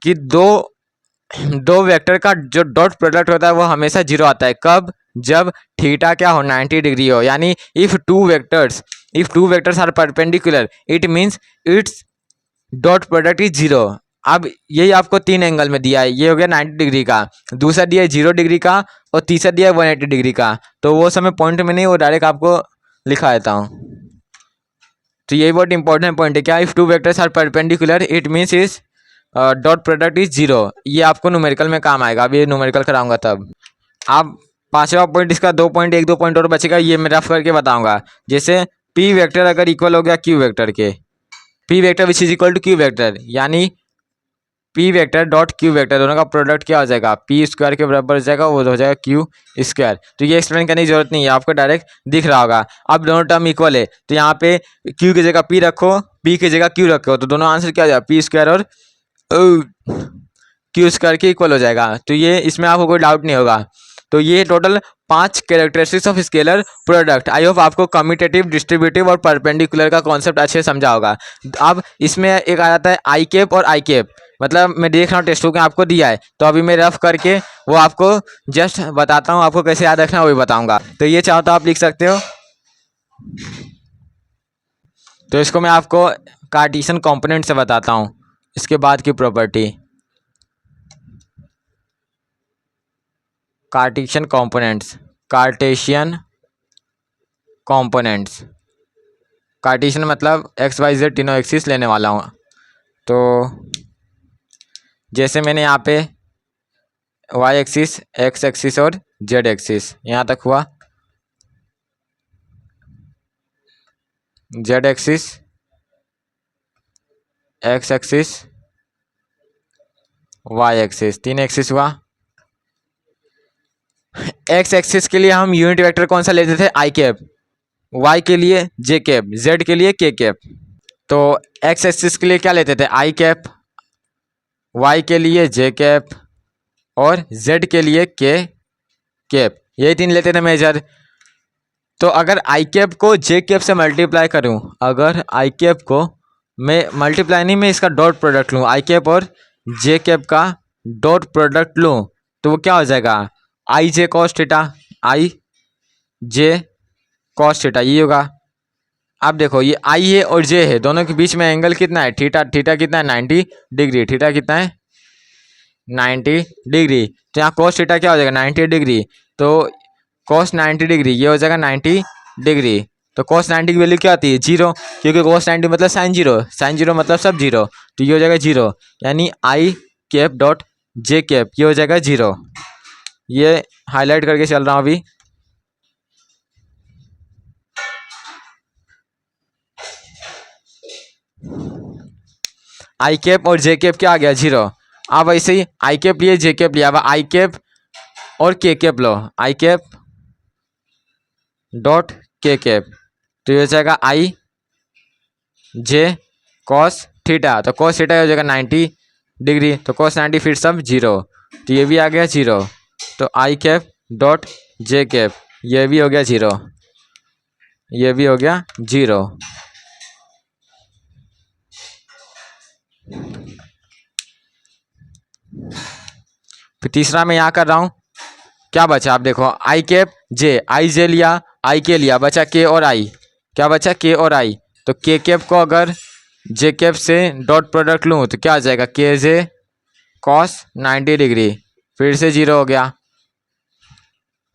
कि दो वेक्टर का जो डॉट प्रोडक्ट होता है वो हमेशा जीरो आता है। कब, जब थीटा क्या हो, 90 डिग्री हो। यानी if two vectors are perpendicular it means its dot product is zero. अब यही आपको तीन एंगल में दिया है, ये हो गया 90 डिग्री का, दूसरा दिया है 0 डिग्री का, और तीसरा दिया है 180 डिग्री का। तो वो समय पॉइंट में नहीं, वो डायरेक्ट आपको लिखा देता हूँ। तो यही बहुत इंपॉर्टेंट पॉइंट है, क्या, if two vectors are perpendicular it means is dot product is zero. ये आपको न्यूमेरिकल में काम आएगा, अभी न्यूमेरिकल कराऊंगा तब। आप पांचवा पॉइंट, इसका दो पॉइंट, एक दो पॉइंट और बचेगा, ये मैं रफ करके बताऊंगा। जैसे पी वेक्टर अगर इक्वल हो गया क्यू वेक्टर के, P vector which is equal to Q vector, यानी P vector dot Q vector दोनों का प्रोडक्ट क्या हो जाएगा, पी स्क्वायर के बराबर हो जाएगा, वो हो जाएगा क्यू स्क्वायर। तो ये एक्सप्लेन करने की जरूरत नहीं है, आपको डायरेक्ट दिख रहा होगा। अब दोनों टर्म इक्वल है, तो यहाँ पे क्यू की जगह पी रखो, पी की जगह क्यू रखो, तो दोनों आंसर क्या हो जाएगा, पी स्क्वायर और क्यू स्क्वायर के इक्वल हो जाएगा। तो ये इसमें आपको कोई डाउट नहीं होगा। तो ये total 5 characteristics of scalar product. I hope आपको कम्यूटेटिव, डिस्ट्रीब्यूटिव और परपेंडिकुलर का कॉन्सेप्ट अच्छे से समझा होगा। अब इसमें एक आ जाता है आई कैप और आई कैप, मतलब मैं देख रहा हूँ टेक्स्ट बुक में आपको दिया है, तो अभी मैं रफ करके वो आपको जस्ट बताता हूँ, आपको कैसे याद रखना है वो भी बताऊंगा। तो ये चाहो तो आप लिख सकते हो। तो इसको मैं आपको कार्टेशियन कंपोनेंट से बताता हूँ, इसके बाद की प्रॉपर्टी। कार्टेशियन कंपोनेंट्स, कार्टेशियन मतलब एक्स वाई जेड तीनों एक्सिस लेने वाला हूँ। तो जैसे मैंने यहाँ पे वाई एक्सिस, एक्स एक्सिस और जेड एक्सिस यहाँ तक हुआ, Z axis X axis Y axis, 3 axis हुआ। एक्स एक्सिस के लिए हम यूनिट वेक्टर कौन सा लेते थे, आई कैप, वाई के लिए जे कैप, जेड के लिए के कैप। तो एक्स एक्सिस के लिए क्या लेते थे, आई कैप, वाई के लिए जे कैप और जेड के लिए के कैप, ये 3 लेते थे मेजर। तो अगर आई कैप को जे कैप से मल्टीप्लाई करूं, अगर आई कैप को मैं मल्टीप्लाई नहीं, मैं इसका डॉट प्रोडक्ट लूं, आई कैप और जे कैप का डॉट प्रोडक्ट लूं, तो वो क्या हो जाएगा, आई जे कॉस थीटा, आई जे कॉस थीटा, ये होगा। अब देखो ये आई है और जे है, दोनों के बीच में एंगल कितना है, थीटा, थीटा कितना है 90 डिग्री, थीटा कितना है 90 डिग्री। तो यहाँ कॉस थीटा क्या हो जाएगा 90 डिग्री, तो कॉस 90 डिग्री ये हो जाएगा 90 डिग्री। तो कॉस 90 की वैल्यू क्या आती है, 0, क्योंकि कॉस 90 मतलब साइन जीरो, साइन जीरो मतलब सब जीरो, तो ये हो जाएगा 0, यानी आई कैप डॉट जे कैप ये हो जाएगा 0। ये हाईलाइट करके चल रहा हूँ अभी। आई कैप और जे कैप क्या आ गया 0। अब ऐसे ही आई कैप लिए जे कैप लिया, अब आई कैप और के कैप लो, आई कैप डॉट के कैप, तो ये हो जाएगा आई जे कॉस थीटा, तो कॉस थीटा हो जाएगा 90 डिग्री, तो कॉस 90 फिर सब 0, तो ये भी आ गया 0। तो आई कैप डॉट जे कैप ये भी हो गया 0, ये भी हो गया 0। फिर तीसरा मैं यहाँ कर रहा हूँ, क्या बचा, आप देखो आई कैप जे, आई जे लिया, आई के लिया, बचा के और आई, क्या बचा के और आई। तो के कैप को अगर जे कैप से डॉट प्रोडक्ट लूँ तो क्या आ जाएगा, के जे कॉस 90 डिग्री, फिर से 0 हो गया,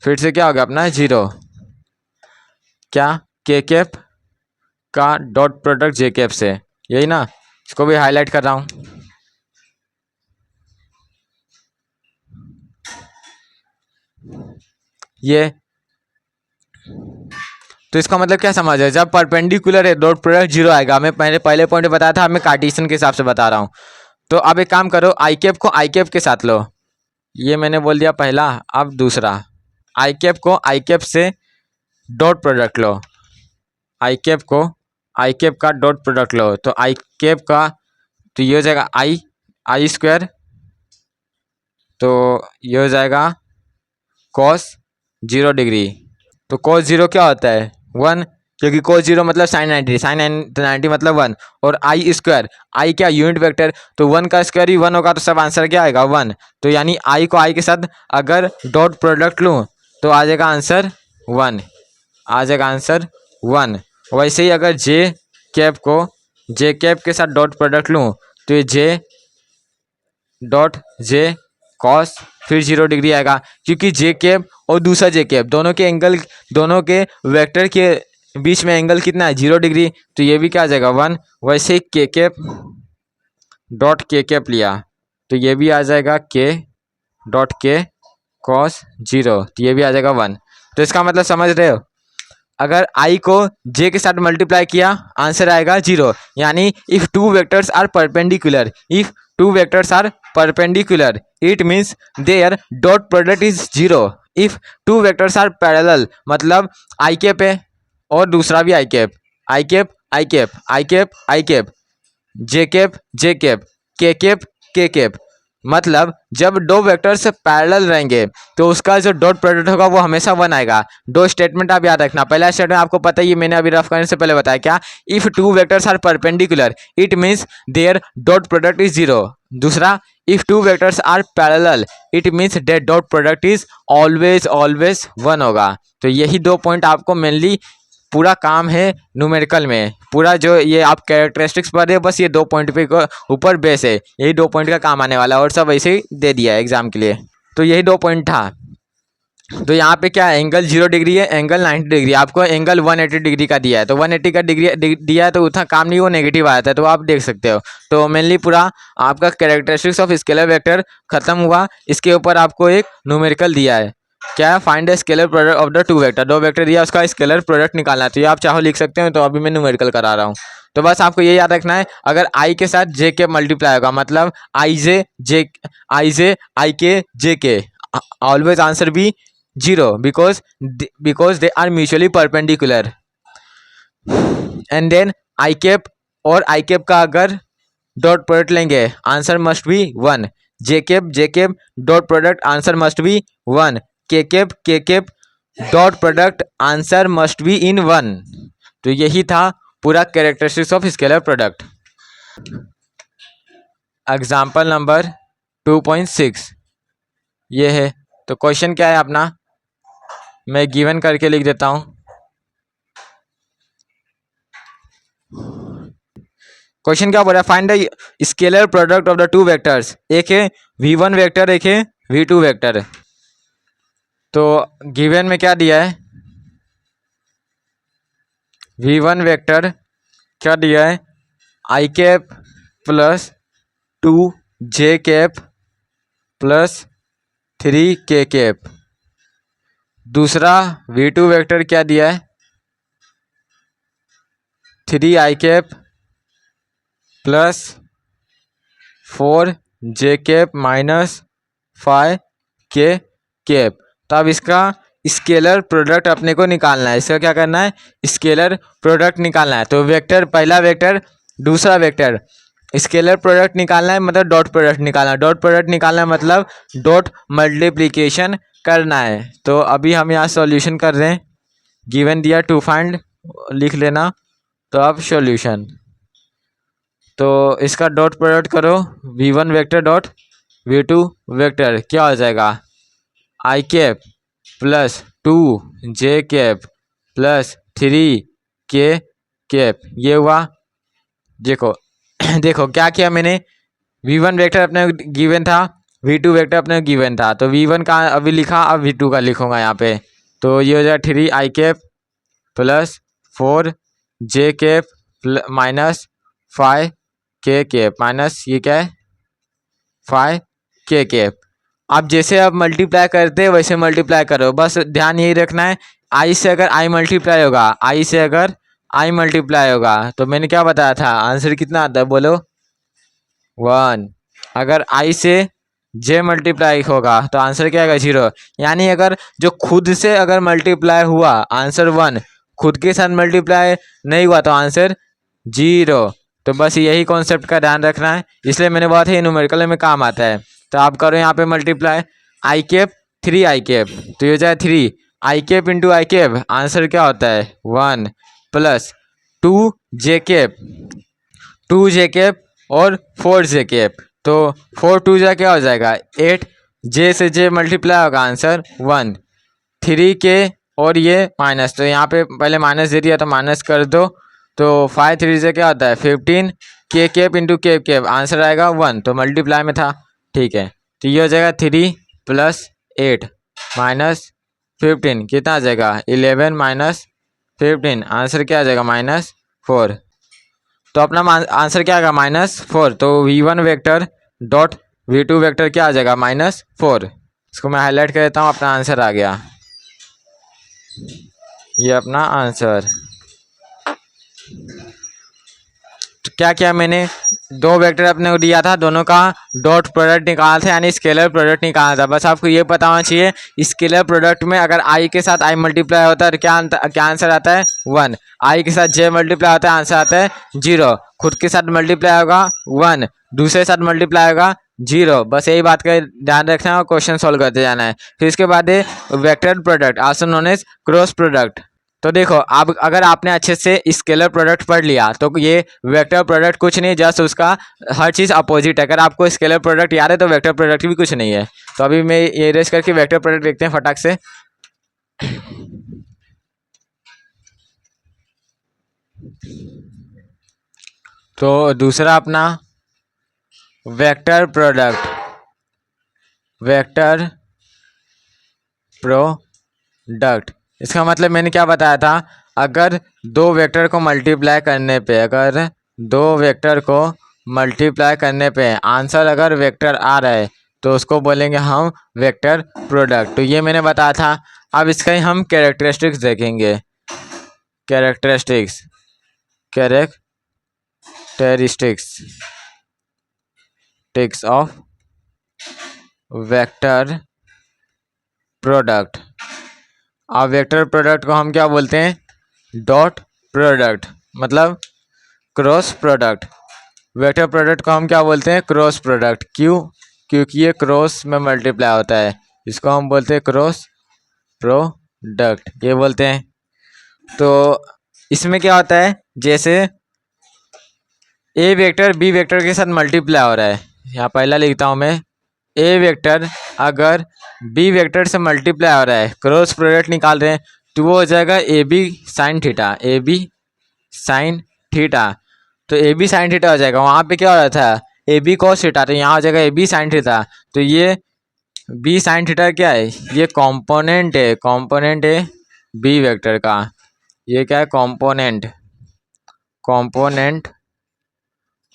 फिर से क्या हो गया अपना 0, क्या के कैप का डॉट प्रोडक्ट जे कैप से, यही ना, इसको भी हाईलाइट कर रहा हूँ। ये तो इसका मतलब क्या समझ है, जब परपेंडिकुलर है डॉट प्रोडक्ट 0 आएगा। मैं पहले पॉइंट बताया था, मैं कार्टेशियन के हिसाब से बता रहा हूँ। तो अब एक काम करो, आई कैप को आई कैप के साथ लो, ये मैंने बोल दिया पहला। अब दूसरा, आई कैप को आई कैप से डॉट प्रोडक्ट लो, आई कैप को आई कैप का डॉट प्रोडक्ट लो, तो आई कैप का तो ये हो जाएगा आई, आई स्क्वायर, तो ये हो जाएगा कॉस 0 डिग्री। तो कॉस 0 क्या होता है 1, क्योंकि कॉस 0 मतलब साइन 90, साइन 90 मतलब 1, और आई स्क्वायर, आई क्या यूनिट वेक्टर, तो 1 का स्क्वायर ही 1 होगा, तो सब आंसर क्या आएगा 1। तो यानी आई को आई के साथ अगर डॉट प्रोडक्ट लूँ तो आ जाएगा आंसर 1, आ जाएगा आंसर 1। वैसे ही अगर जे कैप को जे कैप के साथ डॉट प्रोडक्ट लूँ तो ये जे डॉट जे कॉस फिर 0 डिग्री आएगा, क्योंकि जे कैप और दूसरा जे कैप दोनों के एंगल, दोनों के वेक्टर के बीच में एंगल कितना है 0 डिग्री, तो ये भी क्या आ जाएगा 1। वैसे के कैप डॉट के कैप लिया तो ये भी आ जाएगा के डॉट के कॉस 0, तो ये भी आ जाएगा 1। तो इसका मतलब समझ रहे हो, अगर आई को जे के साथ मल्टीप्लाई किया आंसर आएगा 0, यानी if two vectors are perpendicular, if two vectors are perpendicular it means their dot product is 0। If two vectors are parallel मतलब आई कैप है और दूसरा भी I cap, I cap I cap I cap I cap, J cap J cap, के कैप, मतलब जब दो वेक्टर्स पैरेलल रहेंगे तो उसका जो डॉट प्रोडक्ट होगा वो हमेशा 1 आएगा। दो स्टेटमेंट आप याद रखना, पहला स्टेटमेंट आपको पता ही है, मैंने अभी रफ करने से पहले बताया, क्या, if two vectors are perpendicular it means their dot product is 0। दूसरा, if two vectors are parallel it means their dot product is always always 1 होगा। तो यही 2 पॉइंट आपको मेनली पूरा काम है न्यूमेरिकल में, पूरा जो ये आप कैरेक्टरिस्टिक्स पढ़ रहे हो बस ये 2 पॉइंट पे ऊपर बेस है, यही 2 पॉइंट का काम आने वाला है, और सब ऐसे ही दे दिया है एग्जाम के लिए। तो यही 2 पॉइंट था। तो यहाँ पे क्या है, एंगल 0 डिग्री है, एंगल 90 डिग्री, आपको एंगल 180 डिग्री का दिया है, तो 180 का डिग्री दिया है तो उतना काम नहीं, वो नेगेटिव आया था, तो आप देख सकते हो। तो मेनली पूरा आपका कैरेक्टरिस्टिक्स ऑफ स्केलर वेक्टर खत्म हुआ, इसके ऊपर आपको एक न्यूमेरिकल दिया है, क्या है, find the scalar product of the two vector, 2 vector दिया उसका स्केलर प्रोडक्ट निकालना है, तो ये आप चाहो लिख सकते हो, तो अभी मैं न्यूमेरिकल करा रहा हूँ। तो बस आपको ये याद रखना है, अगर आई के साथ जे के मल्टीप्लाई होगा मतलब आई जे आई K J K, always answer be 0 because they are mutually perpendicular. And then I cap और आई कैप का अगर डॉट प्रोडक्ट लेंगे answer must be 1। J cap dot product answer must be 1। K cap dot product answer must be in 1। तो यही था पूरा characteristics of scalar product. Example number 2.6 ये है। तो क्वेश्चन क्या है अपना, मैं गिवन करके लिख देता हूं। क्वेश्चन क्या बोल रहा है, find the scalar product of the two vectors. एक है v1 वेक्टर, एक है v2 वेक्टर। तो गिवन में क्या दिया है, v1 वेक्टर क्या दिया है, आई कैप प्लस 2 जे कैप प्लस 3 के कैप। दूसरा v2 वेक्टर क्या दिया है, 3 आई कैप प्लस 4 जे कैप माइनस 5 के कैप। तो अब इसका स्केलर प्रोडक्ट अपने को निकालना है। इसका क्या करना है, स्केलर प्रोडक्ट निकालना है। तो वेक्टर, पहला वेक्टर दूसरा वेक्टर, स्केलर प्रोडक्ट निकालना है मतलब डॉट प्रोडक्ट निकालना है। डॉट प्रोडक्ट निकालना है मतलब डॉट मल्टीप्लिकेशन करना है। तो अभी हम यहाँ सॉल्यूशन कर रहे हैं, गिवन दिया टू फाइंड लिख लेना। तो अब सॉल्यूशन, तो इसका डॉट प्रोडक्ट करो, v1 vector dot v2 vector क्या हो जाएगा, आई कैप प्लस 2 जे कैप प्लस 3 के कैप। ये हुआ। देखो देखो क्या किया मैंने, v1 वेक्टर अपने गिवन था, v2 वेक्टर अपने गिवन था। तो v1 का अभी लिखा, अब v2 का लिखूंगा यहाँ पे। तो ये हो जाएगा 3 आई कैप प्लस 4 जे कैप माइनस 5 के कैप माइनस ये क्या है 5 के कैप। अब जैसे आप मल्टीप्लाई करते हैं वैसे मल्टीप्लाई करो, बस ध्यान यही रखना है, आई से अगर आई मल्टीप्लाई होगा, आई से अगर आई मल्टीप्लाई होगा तो मैंने क्या बताया था, आंसर कितना आता है बोलो 1। अगर आई से जे मल्टीप्लाई होगा तो आंसर क्या आएगा 0। यानी अगर जो खुद से अगर मल्टीप्लाई हुआ आंसर 1, खुद के साथ मल्टीप्लाई नहीं हुआ तो आंसर 0। तो बस यही कॉन्सेप्ट का ध्यान रखना है, इसलिए मैंने बोला था ये न्यूमेरिकल में काम आता है। तो आप करो यहाँ पे मल्टीप्लाई, आई कैप 3 आई कैप, तो ये जाए 3 आई कैप इंटू आई कैप, आंसर क्या होता है 1 प्लस 2 जे कैप, 2 जे कैप और 4 जे कैप। तो 4 2 जा क्या हो जाएगा 8, जे से जे मल्टीप्लाई होगा आंसर 1, 3 के और ये माइनस, तो यहाँ पे पहले माइनस दे दिया तो माइनस कर दो। तो 5 3 से क्या होता है 15 के cap into cap cap, answer आएगा 1। तो मल्टीप्लाई में था, ठीक है। तो ये हो जाएगा 3 प्लस 8 माइनस 15 कितना आ जाएगा 11 माइनस 15, आंसर क्या आ जाएगा -4। तो अपना आंसर क्या आएगा -4। तो v1 vector dot v2 vector क्या आ जाएगा -4। इसको मैं हाईलाइट कर देता हूँ, अपना आंसर आ गया, ये अपना आंसर। तो क्या किया मैंने, दो वेक्टर अपने को दिया था, दोनों का डॉट प्रोडक्ट निकाला था, यानी स्केलर प्रोडक्ट निकालना था। बस आपको ये पता होना चाहिए, स्केलर प्रोडक्ट में अगर आई के साथ आई मल्टीप्लाई होता है तो क्या आंसर आता है 1। आई के साथ जे मल्टीप्लाई होता है आंसर आता है 0। खुद के साथ मल्टीप्लाई होगा 1, दूसरे के साथ मल्टीप्लाई होगा 0। बस यही बात का ध्यान रखना है और क्वेश्चन सॉल्व करते जाना है। फिर इसके बाद है vector product also known as cross product. तो देखो अब अगर आपने अच्छे से स्केलर प्रोडक्ट पढ़ लिया तो ये वेक्टर प्रोडक्ट कुछ नहीं, जस्ट उसका हर चीज़ अपोजिट है। अगर आपको स्केलर प्रोडक्ट याद है तो वेक्टर प्रोडक्ट भी कुछ नहीं है। तो अभी मैं ये रेस करके वेक्टर प्रोडक्ट देखते हैं फटाक से। तो दूसरा अपना वेक्टर प्रोडक्ट, वेक्टर प्रोडक्ट, इसका मतलब मैंने क्या बताया था, अगर दो वेक्टर को मल्टीप्लाई करने पे, अगर दो वेक्टर को मल्टीप्लाई करने पे आंसर अगर वेक्टर आ रहा है तो उसको बोलेंगे हम वेक्टर प्रोडक्ट। तो ये मैंने बताया था। अब इसका ही हम कैरेक्टरिस्टिक्स देखेंगे, कैरेक्टरिस्टिक्स टेरिस्टिक्स ऑफ वेक्टर प्रोडक्ट। अब वेक्टर प्रोडक्ट को हम क्या बोलते हैं? डॉट प्रोडक्ट, मतलब क्रॉस प्रोडक्ट। वेक्टर प्रोडक्ट को हम क्या बोलते हैं? Cross product. क्यों? क्योंकि ये क्रॉस में मल्टीप्लाई होता है, इसको हम बोलते हैं क्रॉस प्रोडक्ट, ये बोलते हैं। तो इसमें क्या होता है, जैसे ए वेक्टर बी वेक्टर के साथ मल्टीप्लाई हो रहा है, यहाँ पहला लिखता हूँ मैं, ए वेक्टर अगर बी वेक्टर से मल्टीप्लाई हो रहा है, क्रॉस प्रोडक्ट निकाल रहे हैं, तो वो हो जाएगा A B sine theta, A B sine theta. तो ए बी साइन थीटा हो जाएगा। वहाँ पे क्या हो रहा था? ए बी कॉस थीटा, तो यहाँ हो जाएगा ए बी साइन थीटा। तो ये बी साइन थीटा क्या है? ये कंपोनेंट है बी वेक्टर का। ये क्या है? Component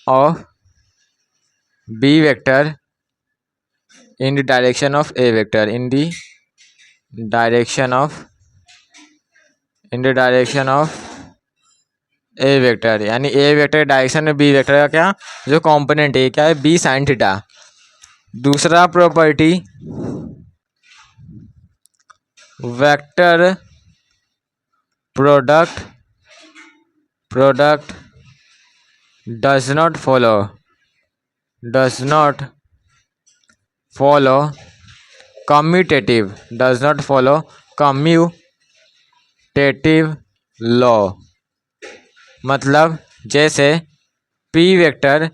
of B vector in the direction of a vector, in the direction of a vector, यानी ए वेक्टर डायरेक्शन में बी वेक्टर का क्या जो कंपोनेंट है, क्या है? B sine theta. दूसरा property, vector product does not follow commutative law. मतलब जैसे p vector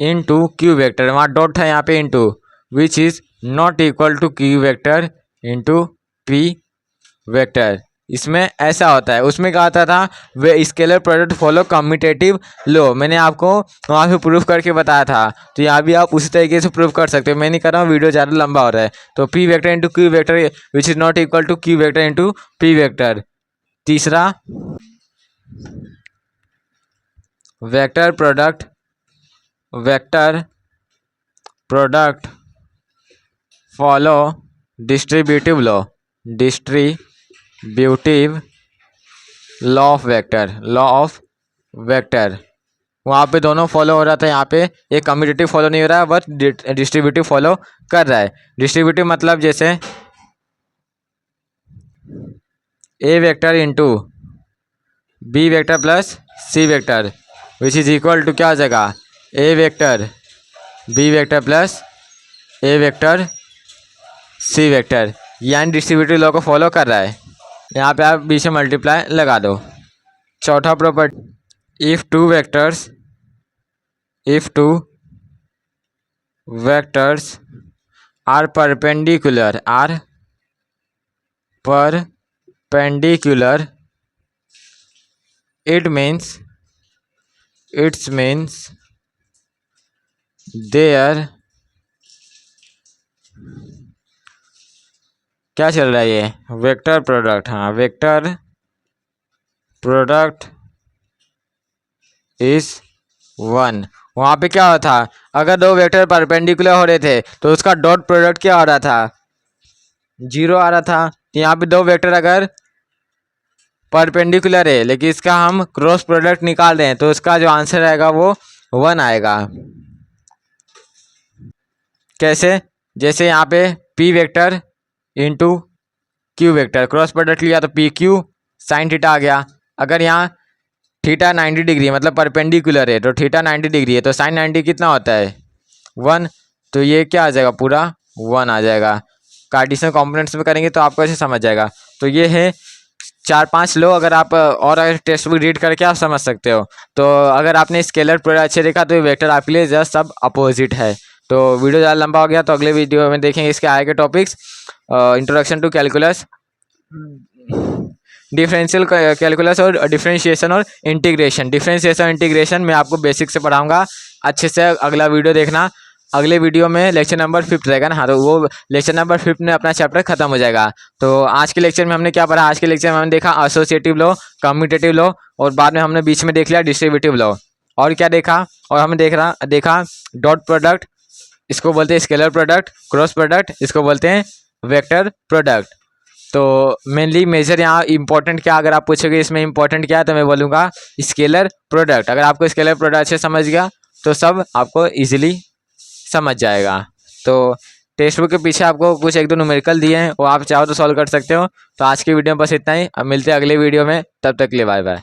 into Q vector, वहाँ डॉट था, यहाँ पे into, which is not equal to Q vector into p vector. इसमें ऐसा होता है। उसमें क्या आता था? वे scalar product follow commutative law, मैंने आपको वहाँ पे प्रूफ करके बताया था। तो यहाँ भी आप उसी तरीके से प्रूफ कर सकते हो। मैं नहीं कर रहा हूँ, वीडियो ज़्यादा लंबा हो रहा है। तो p vector into Q vector which is not equal to Q vector into p vector. तीसरा, vector product follow distributive law of vector. वहाँ पे दोनों फॉलो हो रहा था, यहाँ पे एक कम्यूटेटिव फॉलो नहीं हो रहा है, बट डिस्ट्रीब्यूटिव फॉलो कर रहा है। डिस्ट्रीब्यूटिव मतलब जैसे A vector into B vector plus C vector which is equal to क्या हो जाएगा? A vector B vector plus A vector C vector, यानी डिस्ट्रीब्यूटिव लॉ को फॉलो कर रहा है। यहाँ पे आप बीच में मल्टीप्लाई लगा दो। चौथा property, if two vectors are perpendicular it means their क्या चल रहा है? ये वेक्टर प्रोडक्ट, हाँ, वेक्टर प्रोडक्ट इज 1। वहाँ पे क्या हो था? अगर दो वेक्टर परपेंडिकुलर हो रहे थे तो उसका डॉट प्रोडक्ट क्या हो रहा था? 0 आ रहा था। तो यहाँ पे दो वेक्टर अगर परपेंडिकुलर है लेकिन इसका हम क्रॉस प्रोडक्ट निकाल रहे हैं, तो उसका जो आंसर आएगा वो 1 आएगा। कैसे? जैसे यहाँ पे p vector into Q vector, cross product लिया तो पी क्यू साइन थीटा आ गया। अगर यहाँ थीटा 90 डिग्री मतलब परपेंडिकुलर है, तो थीटा 90 डिग्री है, तो साइन 90 कितना होता है? 1। तो ये क्या आ जाएगा? पूरा 1 आ जाएगा। कार्टेशियन कंपोनेंट्स में करेंगे तो आपको ऐसे समझ जाएगा। तो ये है 4-5 लो, अगर आप और अगर टेक्स्ट बुक रीड करके आप समझ सकते हो। तो अगर आपने स्केलर प्रोडक्ट अच्छे देखा तो वेक्टर आपके लिए जस्ट सब अपोजिट है। तो वीडियो ज़्यादा लंबा हो गया, तो अगले वीडियो में देखेंगे इसके आगे के topics. Introduction to calculus, differential calculus और डिफरेंशिएशन और इंटीग्रेशन मैं आपको बेसिक से पढ़ाऊंगा। अच्छे से अगला वीडियो देखना। अगले वीडियो में लेक्चर नंबर 5 रहेगा ना, हाँ, तो वो लेक्चर नंबर 5 में अपना चैप्टर खत्म हो जाएगा। तो आज के लेक्चर में हमने क्या पढ़ा? आज के लेक्चर में हमने देखा एसोसिएटिव लॉ, कम्यूटेटिव लॉ, और बाद में हमने बीच में देख लिया डिस्ट्रीब्यूटिव लॉ। और क्या देखा? और हमने देखा डॉट प्रोडक्ट, इसको बोलते हैं स्केलर प्रोडक्ट, क्रॉस प्रोडक्ट इसको बोलते हैं वेक्टर प्रोडक्ट। तो मेनली मेजर यहाँ इंपॉर्टेंट क्या, अगर आप पूछोगे इसमें इंपॉर्टेंट क्या है तो मैं बोलूँगा स्केलर प्रोडक्ट। अगर आपको स्केलर प्रोडक्ट अच्छे समझ गया तो सब आपको इजीली समझ जाएगा। तो टेक्स्ट बुक के पीछे आपको कुछ एक दो न्यूमेरिकल दिए हैं, वो आप चाहो तो सॉल्व कर सकते हो। तो आज की वीडियो में बस इतना ही, अब मिलते हैं अगले वीडियो में, तब तक के लिए बाय बाय।